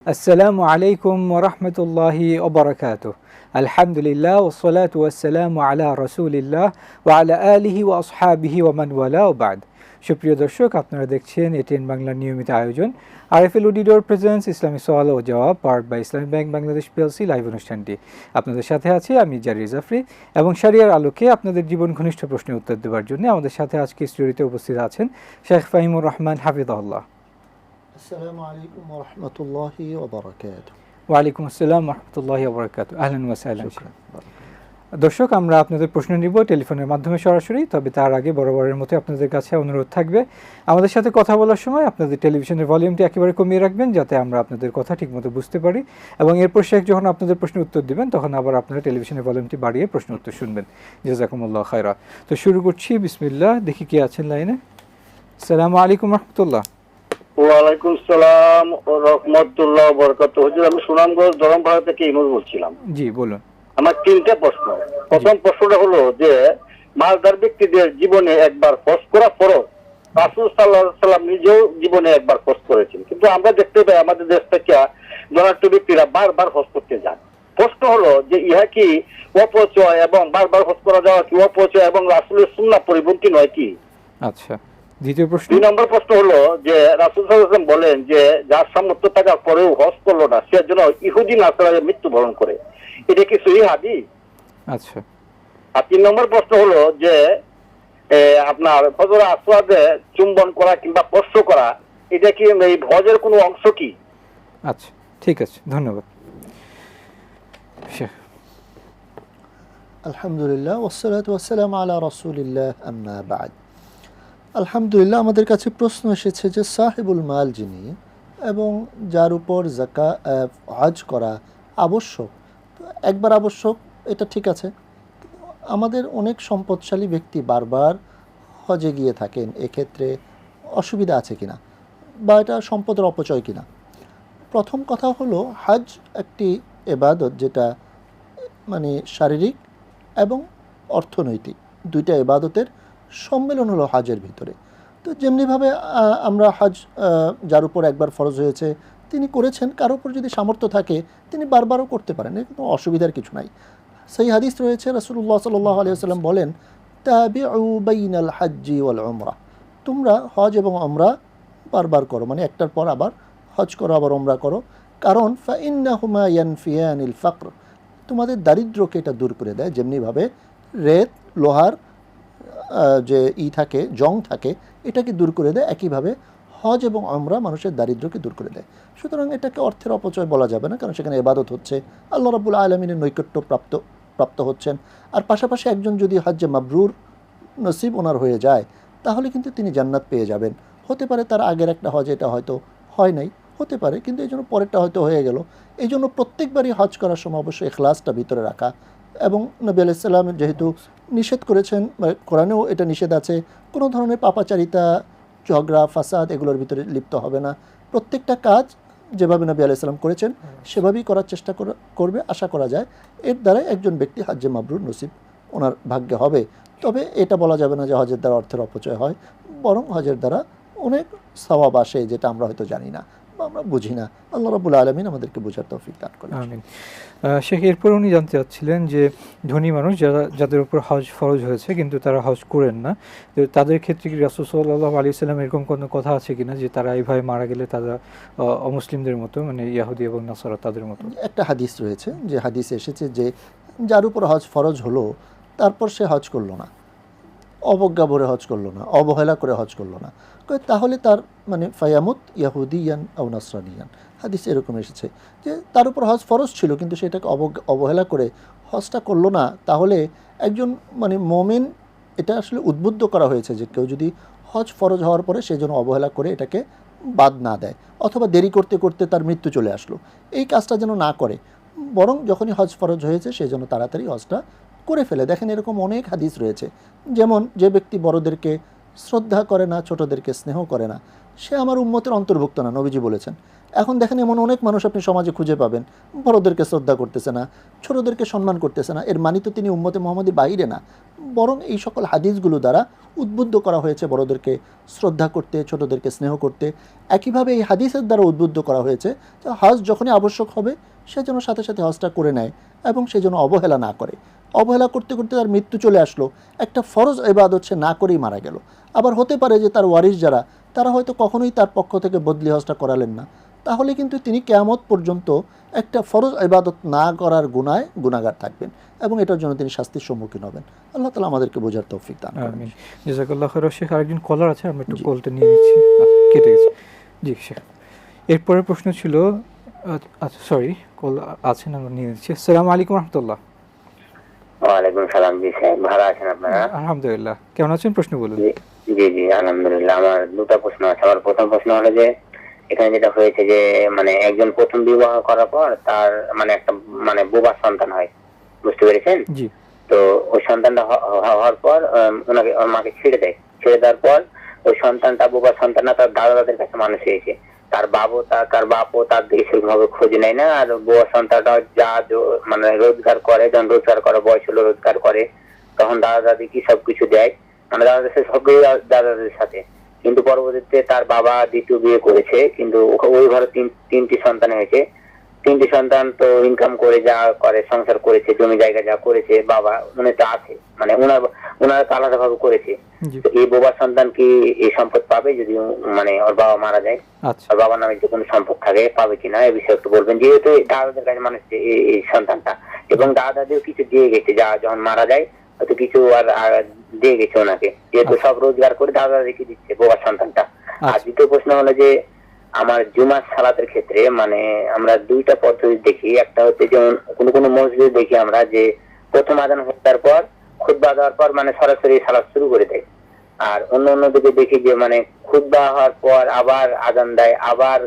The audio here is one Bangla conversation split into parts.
আসসালামু আলাইকুম ওয়া রাহমাতুল্লাহি ওয়া বারাকাতুহু। আলহামদুলিল্লাহ ওয়াসসালাতু ওয়াসসালামু আলা রাসূলিল্লাহ ওয়া আলা আলিহি ওয়া আসহাবিহি ওয়া মান ওয়ালা ওয়া বা'দ। সুপ্রিয় দর্শক, আপনারা দেখছেন এটিএন বাংলার নিয়মিত আয়োজন আরএফএল অডিটর প্রেজেন্স ইসলামী সওয়াল ও জবাব powered by Islami bank Bangladesh PLC live অনুষ্ঠানটি। আপনাদের সাথে আছি আমি জারি জাফরি এবং শরিয়ার আলোকে আপনাদের জীবন ঘনিষ্ঠ প্রশ্নের উত্তর দেওয়ার জন্য আমাদের সাথে আজকে স্টুডিওতে উপস্থিত আছেন শেখ ফাহিমুর রহমান হাফিজাহুল্লাহ। আসসালামু আলাইকুম ওয়া রাহমাতুল্লাহি ওয়া বারাকাতুহু। ওয়া আলাইকুম আসসালাম ওয়া রাহমাতুল্লাহি ওয়া বারাকাতুহু। আহলান ওয়া সাহলান। দর্শক, আমরা আপনাদের প্রশ্ন নিব টেলিফোনের মাধ্যমে সরাসরি, তবে তার আগে বরাবরের মতো আপনাদের কাছে অনুরোধ থাকবে আমাদের সাথে কথা বলার সময় আপনাদের টেলিভিশনের ভলিউমটি একেবারে কমিয়ে রাখবেন, যাতে আমরা আপনাদের কথা ঠিকমতো বুঝতে পারি, এবং এরপর শেখ যখন আপনাদের প্রশ্নের উত্তর দিবেন তখন আবার আপনারা টেলিভিশনের ভলিউমটি বাড়িয়ে প্রশ্ন উত্তর শুনবেন। জাযাকুমুল্লাহ খায়রা। তো শুরু করছি, বিসমিল্লাহ। দেখি কে আছেন লাইনে। আসসালামু আলাইকুম রাহমাতুল্লাহ। ওয়ালাইকুম সালাম ও রহমতুল্লাহ বরকাতুহু। হুজুর, আমি সুনামগঞ্জ ধরমপাড়া থেকে ইমুল বলছিলাম। জি বলুন। আমার তিনটা প্রশ্ন। প্রথম প্রশ্নটা হলো যে মালদার ব্যক্তিদের জীবনে একবার হজ করা ফরজ। রাসূল সাল্লাল্লাহু আলাইহি সাল্লাম নিজেও জীবনে একবার হজ করেছেন, কিন্তু আমরা দেখতে পাই আমাদের দেশ থেকে ধনাঢ্য ব্যক্তিরা বারবার হজ করতে যান। প্রশ্ন হলো যে ইহা কি অপচয়, এবং বারবার হজ করা যাওয়া কি অপচয় এবং রাসূলের সুন্নাহ পরিপন্থী নয় কি? আচ্ছা, দ্বিতীয় প্রশ্ন। 2 নম্বর প্রশ্ন হলো যে রাসূল সাল্লাল্লাহু আলাইহি ওয়াসাল্লাম বলেন যে যার সামর্থ্য থাকার পরেও হজ করলো না, সে যেন ইহুদি নাসারায় মৃত্যুবরণ করে। এটা কি সহিহ হাদিস? আচ্ছা। আর 3 নম্বর প্রশ্ন হলো যে আপনার হজরে আসওয়াদে চুম্বন করা কিংবা স্পর্শ করা, এটা কি এই হজের কোনো অংশ কি? আচ্ছা, ঠিক আছে, ধন্যবাদ। আলহামদুলিল্লাহ ওয়াসসালাতু ওয়াসসালামু আলা রাসূলিল্লাহ, আম্মা বা'দ। আলহামদুলিল্লাহ, আমাদের কাছে প্রশ্ন এসেছে যে সাহিবুল মাল যিনি এবং যার উপর হজ করা আবশ্যক, তো একবার আবশ্যক, এটা ঠিক আছে। আমাদের অনেক সম্পদশালী ব্যক্তি বারবার হজে গিয়ে থাকেন, এক্ষেত্রে অসুবিধা আছে কিনা বা এটা সম্পদের অপচয় কিনা? প্রথম কথা হলো, হজ একটি ইবাদত যেটা মানে শারীরিক এবং অর্থনৈতিক দুইটা ইবাদতের সম্মেলন হলো হজের ভিতরে। তো যেমনিভাবে আমরা হজ যার উপর একবার ফরজ হয়েছে তিনি করেছেন, কারোর উপর যদি সামর্থ্য থাকে তিনি বারবারও করতে পারেন, কোনো অসুবিধার কিছু নাই। সেই হাদিস রয়েছে, রাসূলুল্লাহ সাল্লাল্লাহু আলাইহি ওয়াসাল্লাম বলেন, তাবিউ বাইনাল হাজ্জি ওয়াল উমরা, তোমরা হজ এবং উমরা বারবার করো, মানে একটার পর আবার হজ করো আবার উমরা করো, কারণ ফাইন্নাহুমা ইয়ানফিয়ানিল ফাকর, তোমাদের দারিদ্র্যকে এটা দূর করে দেয়। যেমনিভাবে রেত লোহার যে থাকে, জং থাকে, এটাকে দূর করে দেয়, একইভাবে হজ এবং উমরা মানুষের দারিদ্র্যকে দূর করে দেয়। সুতরাং এটাকে অর্থের অপচয় বলা যাবে না, কারণ সেখানে ইবাদত হচ্ছে, আল্লাহ রাব্বুল আলামিনের নৈকট্য প্রাপ্ত হচ্ছেন। আর পাশাপাশি একজন যদি হজ্জে মাবরুর নসিব ওনার হয়ে যায়, তাহলে কিন্তু তিনি জান্নাত পেয়ে যাবেন। হতে পারে তার আগের একটা হজ এটা হয়তো হয় নাই, হতে পারে, কিন্তু এই জন্য পরেরটা হয়তো হয়ে গেল। এই জন্য প্রত্যেকবারই হজ করার সময় অবশ্যই ইখলাসটা ভিতরে রাখা, এবং নবী আলাইহিস সালাম যেহেতু নিষেধ করেছেন, কোরআনেও এটা নিষেধ আছে, কোনো ধরনের পাপাচারিতা, ঝগড়া, ফাসাদ এগুলোর ভিতরে লিপ্ত হবে না। প্রত্যেকটা কাজ যেভাবে নবী আলাইহিস সালাম করেছেন সেভাবেই করার চেষ্টা করবে। আশা করা যায় এর দ্বারা একজন ব্যক্তি হজ্জে মাবরুর নসিব ওনার ভাগ্যে হবে। তবে এটা বলা যাবে না যে হজের দ্বারা অর্থের অপচয় হয়, বরং হজের দ্বারা অনেক সওয়াব আসে, যেটা আমরা হয়তো জানি না বা আমরা বুঝি না। আল্লাহ রাব্বুল আলামিন আমাদেরকে বোঝার তৌফিক দান করেন। আমিন। শেখ, এরপর উনি জানতে চাচ্ছিলেন যে ধনী মানুষ যাদের উপর হজ ফরজ হয়েছে কিন্তু তারা হজ করেন না, তো তাদের ক্ষেত্রে কি রাসূল সাল্লাল্লাহু আলাইহি ওয়াসাল্লাম এরকম কোনো কথা আছে কিনা যে তারা এইভাবে মারা গেলে তারা অমুসলিমদের মতো, মানে ইহুদি এবং নাসারা তাদের মতো? একটা হাদিস রয়েছে, যে হাদিসে এসেছে যে যার উপর হজ ফরজ হলো তারপর সে হজ করলো না, অবজ্ঞা ভরে হজ করলো না, অবহেলা করে হজ করলো না, তাহলে তার মানে ফায়ামুত ইয়াহুদিয়ান আও নাসরানিয়ান, হাদিস এরকম এসেছে যে তার উপর হজ ফরজ ছিল কিন্তু সেটাকে অবহেলা করে হজটা করলো না, তাহলে একজন মানে মোমেন, এটা আসলে উদ্বুদ্ধ করা হয়েছে যে কেউ যদি হজ ফরজ হওয়ার পরে সে যেন অবহেলা করে এটাকে বাদ না দেয়, অথবা দেরি করতে করতে তার মৃত্যু চলে আসলো, এই কাজটা যেন না করে, বরং যখনই হজ ফরজ হয়েছে সে যেন তাড়াতাড়ি হজটা করে ফেলে। দেখেন, এরকম অনেক হাদিস রয়েছে, যেমন যে ব্যক্তি বড়দেরকে শ্রদ্ধা করে না, ছোটদেরকে স্নেহ করে না, সে আমার উম্মতের অন্তর্ভুক্ত না, নবীজি বলেছেন। এখন দেখেন এমন অনেক মানুষ আপনি সমাজে খুঁজে পাবেন, বড়দেরকে শ্রদ্ধা করতেছে না, ছোটদেরকে সম্মান করতেছে না। এর মানে তো তিনি উম্মতে মুহাম্মদীর বাইরে না, বরং এই সকল হাদিসগুলো দ্বারা উদ্বুদ্ধ করা হয়েছে বড়দেরকে শ্রদ্ধা করতে, ছোটদেরকে স্নেহ করতে। একইভাবে এই হাদিসের দ্বারা উদ্বুদ্ধ করা হয়েছে যে হজ যখনই আবশ্যক হবে সে যেন সাথে সাথে হজটা করে নেয় এবং সে যেন অবহেলা না করে। অবহেলা করতে করতে তার মৃত্যু চলে আসলো, একটা ফরজ ইবাদত সে না করেই মারা গেল। আবার হতে পারে যে তার ওয়ারিস যারা, তারা হয়তো কখনোই তার পক্ষ থেকে বদলি হজটা করালেন না, তাহলে কিন্তু তিনি কিয়ামত পর্যন্ত একটা ফরজ ইবাদত না করার গুনায় গুনাহগার থাকবেন এবং এটার জন্য তিনি শাস্তির সম্মুখীন হবেন। আল্লাহ তাআলা আমাদেরকে বোঝার তৌফিক দান করুন। আমিন। জাযাকাল্লাহু খাইরান। শেখ আরেকজন কলার আছে, আমরা একটু কলটা নিয়ে নিচ্ছি। কেটে গেছে। জি শেখ, এরপরের প্রশ্ন ছিল, আচ্ছা সরি, কল আছেন, আমরা নিয়ে নিচ্ছি। আসসালামু আলাইকুম রহমতুল্লাহ। ওয়ালাইকুম সালাম। জি স্যার, ভালো আছেন আপনারা? আলহামদুলিল্লাহ, কেমন আছেন? প্রশ্ন বলুন। জি জি আলহামদুলিল্লাহ। আমার দুটো প্রশ্ন আছে। আমার প্রথম প্রশ্ন হলো যে এখানে যেটা হয়েছে যে মানে একজন প্রথম বিবাহ করার পর তার মানে একটা মানে বোবা সন্তান হয়, বুঝতে পেরেছেন? জি। তো ওই সন্তানটা হওয়ার পর ওনাকে ওর মাকে ছেড়ে দেয়। ছেড়ে দেওয়ার পর ওই সন্তানটা, বোবা সন্তানটা তার দাদা দাদের কাছে মানুষ হয়েছে। তার বাপও তার দিকে সেরকমভাবে খোঁজ নেয় না। আর বোবা সন্তানটা যা মানে রোজগার করে, যখন রোজগার করার বয়স হলো রোজগার করে, তখন দাদা দাদি কি সবকিছু দেয়, মানে দাদা দাদি সবকিছু দাদা দাদির সাথে। কিন্তু পরবর্তীতে তার বাবা দ্বিতীয় বিয়ে করেছে, কিন্তু ওই ঘরে তিনটি সন্তান হয়েছে। তিনটি সন্তান তো ইনকাম করে যা করে, সংসার করেছে, জমি জায়গা যা করেছে, বাবা উনি তো আছে, মানে ওনারা তো আলাদা ভাবে করেছে। এই বোবা সন্তান কি এই সম্পদ পাবে যদি মানে ওর বাবা মারা যায়? ওর বাবার নামে যে কোনো সম্পদ থাকে পাবে কিনা, এই বিষয়ে একটু বলবেন। যেহেতু দাদাদের কাছে মানুষ এই সন্তানটা, এবং দাদাদেরও কিছু দিয়ে গেছে, যা যখন মারা যায় হয়তো কিছু আর দিয়ে গেছে ওনাকে, যেহেতু সব রোজগার করে দাদা দাদিকে দিচ্ছে বোবা সন্তানটা। আর দ্বিতীয় প্রশ্ন হলো যে আমার জুমার সালাতের ক্ষেত্রে মানে আমরা দুইটা পদ্ধতি দেখি। একটা হচ্ছে যেমন কোনো মসজিদে দেখি আমরা যে প্রথম আজান হওয়ার পর খুতবা দেওয়ার পর মানে সরাসরি সালাত শুরু করে দেয়। আর অন্য দিকে দেখি যে মানে খুতবা হওয়ার পর আবার আজান দেয়, আবার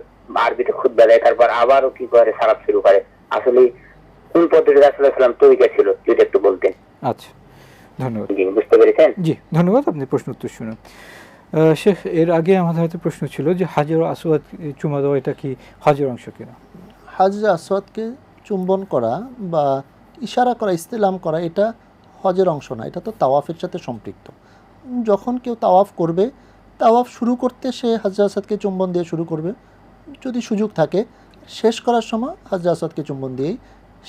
আরবিতে খুতবা দেয়, তারপর আবারও কি করে সালাত শুরু করে। আসলে কোন পদ্ধতি রাসূলুল্লাহ সাল্লাল্লাহু আলাইহি ওয়াসাল্লাম তরিকা ছিল, যদি একটু বলতেন। আচ্ছা, ধন্যবাদ। জি, বুঝতে পেরেছেন? জি, ধন্যবাদ। আপনি প্রশ্ন উত্তর শুনুন। শেখ, এর আগে আমাদের হয়তো প্রশ্ন ছিল যে হাজর আসওয়াদ চুমা দেওয়া, এটা কি হজের অংশ কিনা? হাজরে আসওয়াদকে চুম্বন করা বা ইশারা করা, ইস্তেলাম করা, এটা হজের অংশ না, এটা তো তাওয়াফের সাথে সম্পৃক্ত। যখন কেউ তাওয়াফ করবে, তাওয়াফ শুরু করতে সে হাজরে আসওয়াদকে চুম্বন দিয়ে শুরু করবে যদি সুযোগ থাকে। শেষ করার সময় হাজরে আসওয়াদকে চুম্বন দিয়েই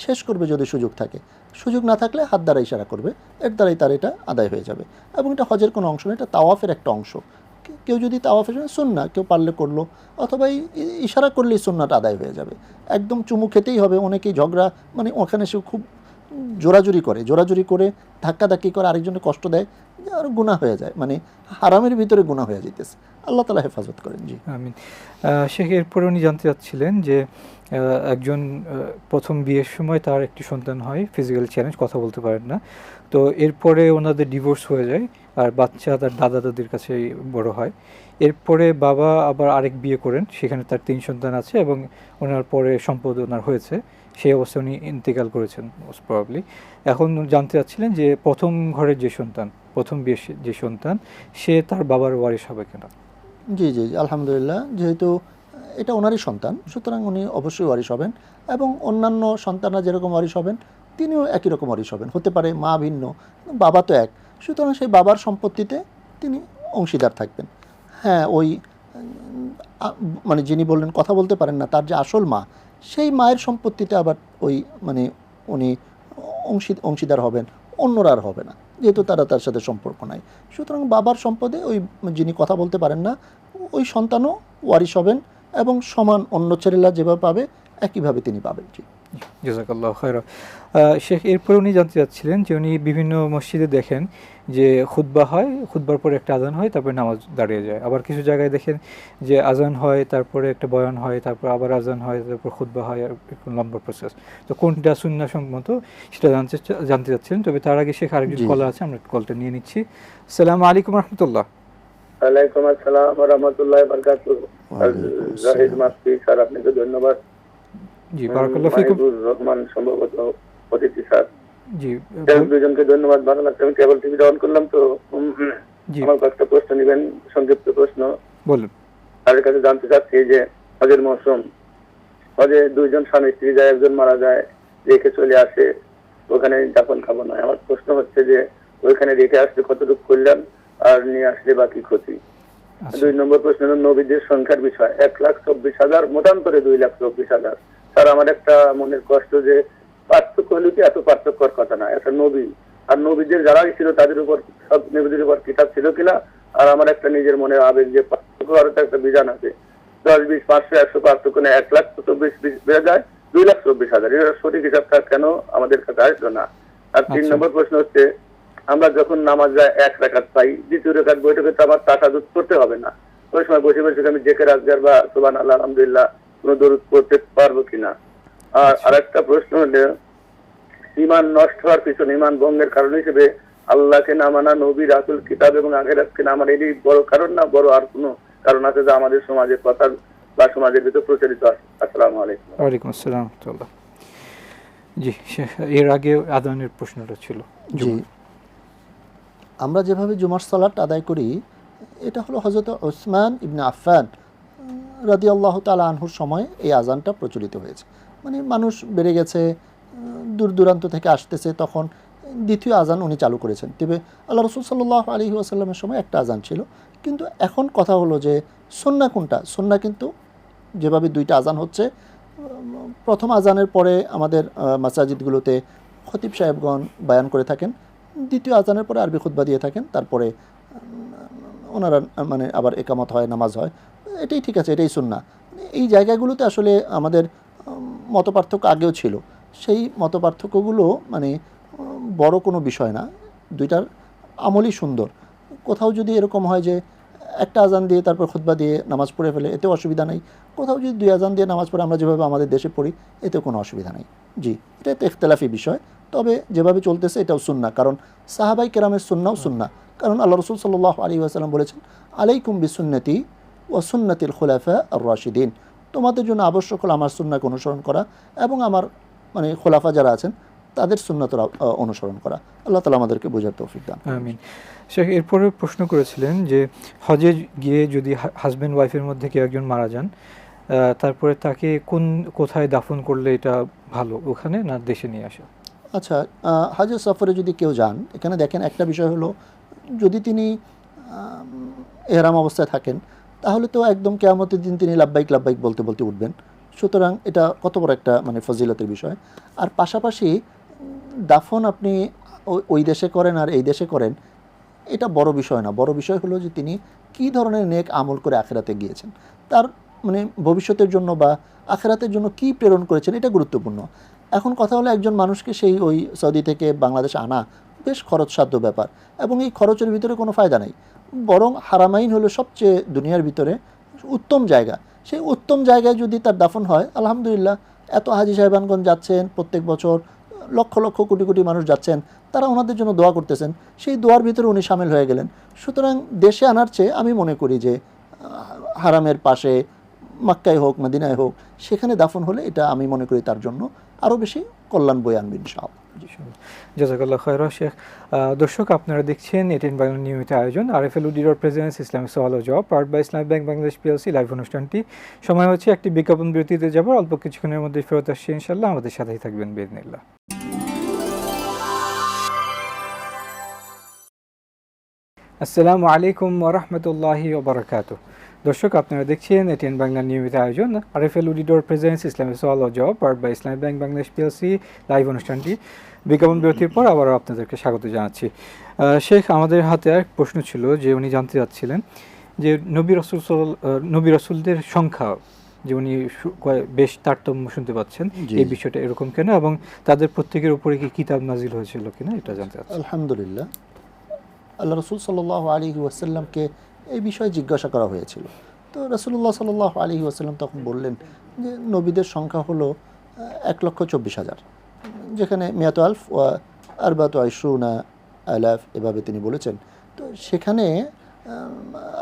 শেষ করবে যদি সুযোগ থাকে। সুযোগ না থাকলে হাত দ্বারা ইশারা করবে, এর দ্বারাই তার এটা আদায় হয়ে যাবে। এবং এটা হজের কোনো অংশ না, এটা তাওয়াফের একটা অংশ। কেউ যদি তাওয়াফের সুন্নাহ কেউ পারলে করলো, অথবা ইশারা করলেই সুন্নাহটা আদায় হয়ে যাবে। একদম চুমু খেতেই হবে, অনেকেই ঝগড়া, মানে ওখানে সে খুব জোরাজুরি করে ধাক্কাধাক্কি করে আরেকজনের কষ্ট দেয়, আর গুনাহ হয়ে যায়, মানে হারামের ভিতরে গুনাহ হয়ে যেতেছে। আল্লাহ তাআলা হেফাজত করেন। জি আমিন। শেখ, এরপরে উনি জানতে চাচ্ছিলেন যে একজন প্রথম বিয়ের সময় তার একটি সন্তান হয়, ফিজিক্যাল চ্যালেঞ্জ, কথা বলতে পারেন না। তো এরপরে ওনাদের ডিভোর্স হয়ে যায়, আর বাচ্চা তার দাদা দাদির কাছেই বড় হয়। এরপরে বাবা আবার আরেক বিয়ে করেন, সেখানে তার 3 সন্তান আছে এবং ওনার পরে সম্পদ ওনার হয়েছে, সেই অবস্থায় উনি ইন্তেকাল করেছেন মোস্ট প্রবাবলি। এখন জানতে চাচ্ছিলেন যে প্রথম ঘরের যে সন্তান, প্রথম বিয়ের যে সন্তান, সে তার বাবার ওয়ারিশ হবে কিনা? জি জি আলহামদুলিল্লাহ, যেহেতু এটা ওনারই সন্তান, সুতরাং উনি অবশ্যই ওয়ারিশ হবেন। এবং অন্যান্য সন্তানরা যেরকম ওয়ারিশ হবেন, তিনিও একই রকম ওয়ারিশ হবেন। হতে পারে মা ভিন্ন, বাবা তো এক, সুতরাং সেই বাবার সম্পত্তিতে তিনি অংশীদার থাকবেন। হ্যাঁ, ওই মানে যিনি বললেন কথা বলতে পারেন না, তার যে আসল মা, সেই মায়ের সম্পত্তিতে আবার ওই মানে উনি অংশীদার হবেন, অন্যরা আর হবে না, যেহেতু তার সাথে সম্পর্ক নাই। সুতরাং বাবার সম্পদে ওই যিনি কথা বলতে পারেন না, ওই সন্তানও ওয়ারিশ হবেন এবং সমান অন্য ছেলেরা যেভাবে পাবে একইভাবে তিনি পাবেন। জি, জাযাকাল্লাহু খায়রান। শেখ, এরপরে উনি জানতে চাচ্ছিলেন যে উনি বিভিন্ন মসজিদে দেখেন যে খুতবা হয়, খুতবার পরে একটা আজান হয়, তারপরে নামাজ দাঁড়িয়ে যায়। আবার কিছু জায়গায় দেখেন যে আজান হয়, তারপরে একটা বয়ান হয়, তারপর আবার আজান হয়, তারপর খুতবা হয়, আর একটু লম্বা প্রসেস। তো কোনটা সুন্নাহ সম্মত সেটা জানতে চাচ্ছিলেন। তবে তার আগে শেখ আরেকজন কলা আছে, আমরা কলটা নিয়ে নিচ্ছি। আসসালামু আলাইকুম রহমতুল্লাহ। ওয়ালাইকুম আসসালাম ওয়া রাহমাতুল্লাহি ওয়া বারাকাতুহু। জাহিদ মাসফি স্যার, আপনাকে ধন্যবাদ। জি, বারাকাল্লাহু ফিকুম। রহমান সম্ভবত অতিথি স্যার। জি, দুজনকে ধন্যবাদ। ভালো লাগছে। আমি কেবল টিভিটা অন করলাম তো আমার কয়েকটা প্রশ্ন নেবেন, সংক্ষিপ্ত প্রশ্ন। বলুন। তাদের কাছে জানতে চাচ্ছি যে হজের মৌসুম হজে দুইজন স্বামী স্ত্রী যায়, একজন মারা যায়, রেখে চলে আসে, ওখানে দাফন খাবো না। আমার প্রশ্ন হচ্ছে যে ওইখানে রেখে আসলে কতটুকু কল্যাণ, আর নিয়ে আসলে বাকি ক্ষতি। 2 নম্বর প্রশ্ন হলো নবীদের সংখ্যার বিষয়। 1,24,000 মতান্তরে 2,24,000। স্যার আমার একটা মনের কষ্ট যে পার্থক্য হলো কি, এত পার্থক্যর কথা না, একটা নবী আর নবীদের যারা ছিল তাদের উপর, সব নবীদের উপর কিতাব ছিল কিনা। আর আমার একটা নিজের মনের আবেগ যে পার্থক্য আরো একটা বিধান আছে, 10, 20, 500, 100 পার্থক্য নেই, 1,24,000 বেড়ে যায় 2,24,000। এটা সঠিক হিসাবটা কেন আমাদের কাছে আসলো না? আর 3 নম্বর প্রশ্ন হচ্ছে, আমরা যখন নামাজ যায় 1 রাকাত পাই, 2য় রাকাত বৈঠকে তো আমার তাশাহুদ করতে হবে না, ওই সময় বসে বসে আমি জিকির আজকার বা সুবহানাল্লাহ আলহামদুলিল্লাহ কোন দরুদ পড়তে পারবো কিনা? আর আরেকটা প্রশ্ন হলো, ঈমান নষ্ট হওয়ার পিছনে, ঈমান ভঙ্গের কারণ হিসেবে আল্লাহকে না মানা, নবী রাসূল কিতাব এবং আখিরাতকে না মানা, এটাই বড় কারণ না বড় আর কোনো কারণ আছে যা আমাদের সমাজে কথা বা সমাজের ভিতর প্রচলিত আছে? আসসালামু আলাইকুম। ওয়ালাইকুম আসসালাম ওয়া রাহমাতুল্লাহ। জি, এর আগে আযানের প্রশ্নটা ছিল। জি, আমরা যেভাবে জুমার সালাত আদায় করি, এটা হলো হযরত ওসমান ইবনে আফফান রাদিয়াল্লাহু তাআলা আনহুর সময় এই আজানটা প্রচলিত হয়েছে। মানে মানুষ বেড়ে গেছে, দূর দূরান্ত থেকে আসতেছে, তখন দ্বিতীয় আজান উনি চালু করেছেন। তবে আল্লাহ রাসূল সাল্লাল্লাহু আলাইহি ওয়াসাল্লামের সময় একটা আজান ছিল। কিন্তু এখন কথা হলো যে সুন্নাহ কোনটা? সুন্নাহ কিন্তু যেভাবে 2টা আজান হচ্ছে, প্রথম আজানের পরে আমাদের মাসাজিদগুলোতে খতিব সাহেবগণ বায়ান করে থাকেন, দ্বিতীয় আজানের পরে আরবি খুতবা দিয়ে থাকেন, তারপরে ওনারা মানে আবার একামত হয়, নামাজ হয়। এটাই ঠিক আছে, এটাই সুন্নাহ। এই জায়গাগুলোতে আসলে আমাদের মতপার্থক্য আগেও ছিল, সেই মতপার্থক্যগুলো মানে বড় কোনো বিষয় না, 2টার আমলই সুন্দর। কোথাও যদি এরকম হয় যে একটা আজান দিয়ে তারপর খুতবা দিয়ে নামাজ পড়ে ফেলে, এতেও অসুবিধা নেই। কোথাও যদি 2 আজান দিয়ে নামাজ পড়ে আমরা যেভাবে আমাদের দেশে পড়ি, এতেও কোনো অসুবিধা নেই। জি, এটা তো ইখতিলাফি বিষয়, তবে যেভাবে চলতেছে এটাও সুন্নাহ। কারণ সাহাবাই কেরামের সুন্নাহও সুন্নাহ। কারণ আল্লাহ রাসূল সাল্লাল্লাহু আলাইহি ওয়াসাল্লাম বলেছেন, আলাইকুম বিসুন্নতি ওয়া সুন্নাতিল খুলাফা আর রাশিদিন, তোমাদের জন্য আবশ্যক হলো আমার সুন্নাহকে অনুসরণ করা এবং আমার মানে খোলাফা যারা আছেন তাদের সুন্নাতের অনুসরণ করা। আল্লাহ তাআলা আমাদেরকে বোঝার তৌফিক দান। আমিন। শেখ এরপরে প্রশ্ন করেছিলেন যে হজে গিয়ে যদি হাজব্যান্ড ওয়াইফের মধ্যে কেউ একজন মারা যান, তারপরে তাকে কোথায় দাফন করলে এটা ভালো, ওখানে না দেশে নিয়ে আসা? আচ্ছা, হজের সফরে যদি কেউ যান, এখানে দেখেন একটা বিষয় হলো, যদি তিনি এহরাম অবস্থায় থাকেন, তাহলে তো একদম কিয়ামতের দিন তিনি লাব্বাইক লাব্বাইক বলতে বলতে উঠবেন। সুতরাং এটা কত বড় একটা মানে ফজিলতের বিষয়। আর পাশাপাশি দাফন আপনি ওই দেশে করেন আর এই দেশে করেন, এটা বড় বিষয় না। বড় বিষয় হলো যে তিনি কী ধরনের নেক আমল করে আখিরাতে গিয়েছেন, তার মানে ভবিষ্যতের জন্য বা আখিরাতের জন্য কি প্রেরণ করেছেন, এটা গুরুত্বপূর্ণ। এখন কথা হলো, একজন মানুষকে সেই ওই সৌদি থেকে বাংলাদেশে আনা বেশ খরচসাধ্য ব্যাপার, এবং এই খরচের ভিতরে কোনো ফায়দা নেই। বরং হারামাইন হলো সবচেয়ে দুনিয়ার ভিতরে উত্তম জায়গা। সেই উত্তম জায়গায় যদি তার দাফন হয়, আলহামদুলিল্লাহ, এত হাজি সাহেবানগণ যাচ্ছেন প্রত্যেক বছর, লক্ষ লক্ষ কোটি কোটি মানুষ যাচ্ছেন, তারা ওনাদের জন্য দোয়া করতেছেন, সেই দোয়ার ভিতরে উনি সামিল হয়ে গেলেন। সুতরাং দেশে আনার চেয়ে আমি মনে করি যে হারামের পাশে মক্কায় হোক মদিনায় হোক, সেখানে দাফন হলে এটা আমি মনে করি তার জন্য আরও বেশি কল্যাণ বয়ে আনবে ইনশাআল্লাহ। জাযাকাল্লাহ খায়রা শেখ। দর্শক, আপনারা দেখছেন এটিএন বাংলার নিয়মিত আয়োজন আরএফএল উডিরর প্রেজেন্স ইসলামিক সওয়াল ও জবাব, powered by Islamic Bank Bangladesh PLC live অনুষ্ঠানটি। সময় হচ্ছে একটি বিজ্ঞাপন বিরতিতে যাব, অল্প কিছুক্ষণের মধ্যে ফেরত আসছি ইনশাআল্লাহ। আমাদের সাথেই থাকবেন বিইজনিল্লাহ। আসসালামু আলাইকুম ওয়া রাহমাতুল্লাহি ওয়া বারাকাতুহু। দর্শক, আপনারা দেখছেন এটিএন বাংলার নিয়মিত আয়োজন আরএফএল উডিরর প্রেজেন্স ইসলামিক সওয়াল ও জবাব, powered by Islamic Bank Bangladesh PLC live অনুষ্ঠানটি। বিজ্ঞাপন বিরতির পর আবারও আপনাদেরকে স্বাগত জানাচ্ছি। শেখ, আমাদের হাতে এক প্রশ্ন ছিল যে উনি জানতে চাচ্ছিলেন যে নবী রাসূলদের সংখ্যা, যে উনি বেশ তারতম্য শুনতে পাচ্ছেন, এই বিষয়টা এরকম কেন, এবং তাদের প্রত্যেকের উপরে কি কিতাব নাজিল হয়েছিল কিনা, এটা জানতে চাচ্ছি। আলহামদুলিল্লাহ, আল্লাহ রাসূল সাল্লাল্লাহু আলাইহি ওয়াসাল্লামকে এই বিষয়ে জিজ্ঞাসা করা হয়েছিল। তো রাসূলুল্লাহ সাল্লাল্লাহু আলাইহি ওয়াসাল্লাম তখন বললেন যে নবীদের সংখ্যা হলো 1,24,000, যেখানে মিয়াতু আলফ ওয়া আরবাতু আশরুনা আলাফ এভাবে তিনি বলেছেন। তো সেখানে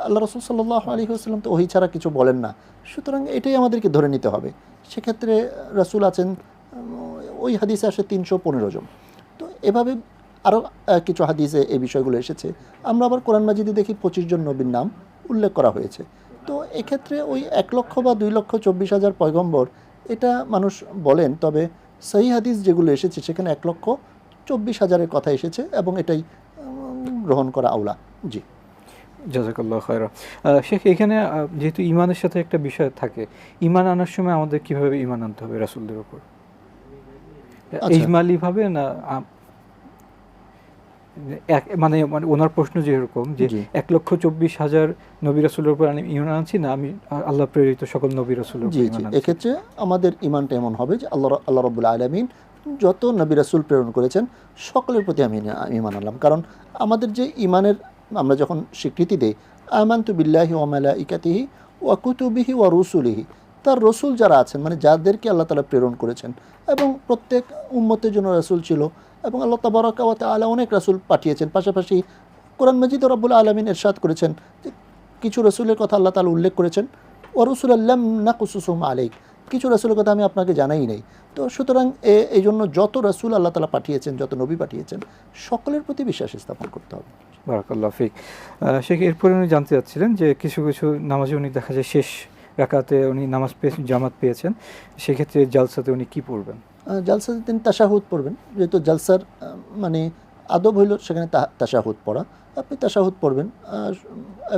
আল্লাহ রাসূল সাল্লাল্লাহু আলাইহি ওয়াসাল্লাম তো ওহী ছাড়া কিছু বলেন না, সুতরাং এটাই আমাদেরকে ধরে নিতে হবে। সেক্ষেত্রে রাসূল আছেন, ওই হাদিসে আসে 315 জন। তো এভাবে আরও কিছু হাদিসে এই বিষয়গুলো এসেছে। আমরা আবার কোরআন মাজিদে দেখি 25 জন নবীর নাম উল্লেখ করা হয়েছে। তো এক্ষেত্রে ওই 1 লক্ষ বা 2,24,000 পয়গম্বর, এটা মানুষ বলেন, তবে সহিহ হাদিস যেগুলো এসেছে সেখানে 1,24,000-এর কথা এসেছে এবং এটাই গ্রহণ করা আওলা। জি, জাযাকাল্লাহ খায়রা। শেখ, এখানে যেহেতু ইমানের সাথে একটা বিষয় থাকে, ইমান আনার সময় আমাদের কিভাবে ইমান আনতে হবে রাসূলদের উপর? আচ্ছা। ইজমালি ভাবে না মানে ওনার প্রশ্ন যেরকম যে জি। 1,24,000 নবী রাসূলের উপর আমি ইমান আনছি না আমি আল্লাহ প্রেরিত সকল নবী রাসূলের উপর জি জি ইমান আনছি? এক্ষেত্রে আমাদের ইমানটা এমন হবে যে আল্লাহ রাব্বুল আলামিন যত নবী রাসূল প্রেরণ করেছেন সকলের প্রতি আমি ইমান আনলাম। কারণ আমাদের যে ইমানের আমরা যখন স্বীকৃতি দেই, আমানতু বিল্লাহি ওয়া মালাইকাতিহি ওয়া কুতুবিহি ওয়া রুসুলিহি, তার রসুল যারা আছেন মানে যাদেরকে আল্লাহ তাআলা প্রেরণ করেছেন, এবং প্রত্যেক উম্মতের জন্য রাসূল ছিল, এবং আল্লাহ তাবারাকা ওয়া তাআলা অনেক রাসূল পাঠিয়েছেন। পাশাপাশি কোরআন মাজিদে রব্বুল আলামিন ইরশাদ করেছেন যে কিছু রসুলের কথা আল্লাহ তাআলা উল্লেখ করেছেন, ওয়া রুসুলান লাম নাকুসুসহুম আলাইক, কিছু রাসূলের কথা আমি আপনাকে জানাই নাই। তো সুতরাং এই জন্য যত রাসূল আল্লাহ তাআলা পাঠিয়েছেন, যত নবী পাঠিয়েছেন, সকলের প্রতি বিশ্বাস স্থাপন করতে হবে। বারাকাল্লাহ ফিক। শেখ, এরপরে উনি জানতে চাচ্ছিলেন যে কিছু কিছু নামাজে উনি দেখা যায় শেষ রাকাতে উনি নামাজ জামাত পেয়েছেন, সেক্ষেত্রে জালসাতে উনি কি পড়বেন? জালসাতে তিনি তাশাহুদ পড়বেন, যেহেতু জালসার মানে আদব হইল সেখানে তাশাহুদ পড়া, আপনি তাশাহুদ পড়বেন।